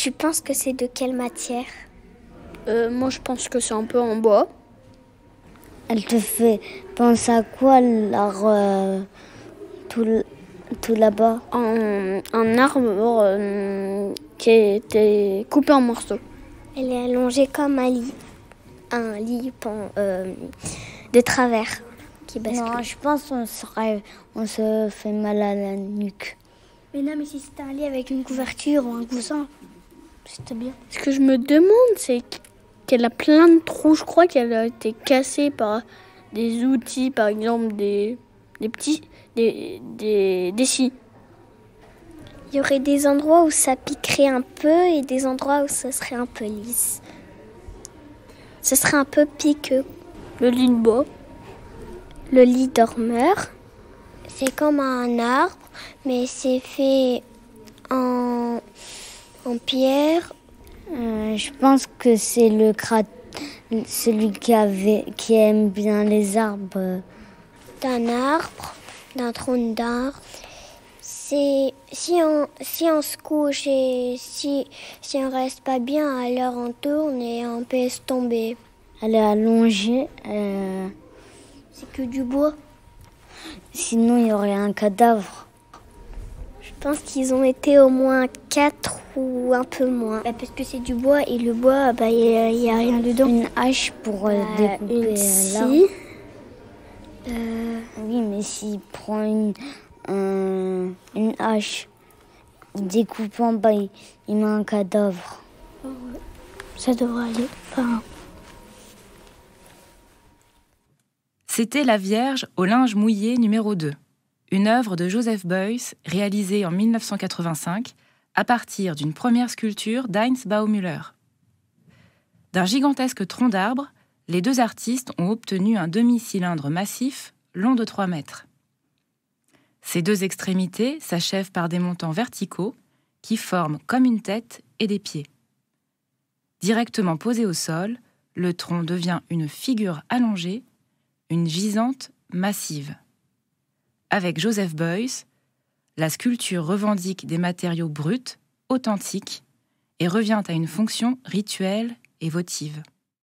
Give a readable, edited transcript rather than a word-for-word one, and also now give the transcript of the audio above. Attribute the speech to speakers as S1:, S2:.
S1: Tu penses que c'est de quelle matière?
S2: Moi, je pense que c'est un peu en bois.
S3: Elle te fait penser à quoi, l'art, tout là-bas?
S2: Un arbre qui a été coupé en morceaux.
S1: Elle est allongée comme un lit de travers qui bascule.
S3: Non, je pense on se fait mal à la nuque.
S1: Mais non, mais si c'était un lit avec une couverture ou un coussin, c'était bien.
S2: Ce que je me demande, c'est qu'elle a plein de trous. Je crois qu'elle a été cassée par des outils, par exemple des scies.
S1: Il y aurait des endroits où ça piquerait un peu et des endroits où ça serait un peu lisse. Ce serait un peu piqueux.
S2: Le lit de bois.
S1: Le lit dormeur, c'est comme un arbre, mais c'est fait en pierre.
S3: Je pense que c'est celui qui aime bien les arbres.
S1: D'un tronc d'arbre. Si on se couche et si on reste pas bien, alors on tourne et on peut se tomber.
S3: Elle est allongée.
S1: C'est que du bois.
S3: Sinon, il y aurait un cadavre.
S1: Je pense qu'ils ont été au moins 4 ou un peu moins. Parce que c'est du bois et le bois, il y a rien dedans.
S3: Une hache pour découper l'arbre. Oui, mais s'il prend une hache découpant, il met un cadavre.
S1: Ça devrait aller. Enfin...
S4: C'était La Vierge au linge mouillé numéro 2, une œuvre de Joseph Beuys réalisée en 1985 à partir d'une première sculpture d'Heinz Baumüller. D'un gigantesque tronc d'arbre, les deux artistes ont obtenu un demi-cylindre massif long de 3 mètres. Ces deux extrémités s'achèvent par des montants verticaux qui forment comme une tête et des pieds. Directement posé au sol, le tronc devient une figure allongée, une gisante massive. Avec Joseph Beuys, la sculpture revendique des matériaux bruts, authentiques, et revient à une fonction rituelle et votive.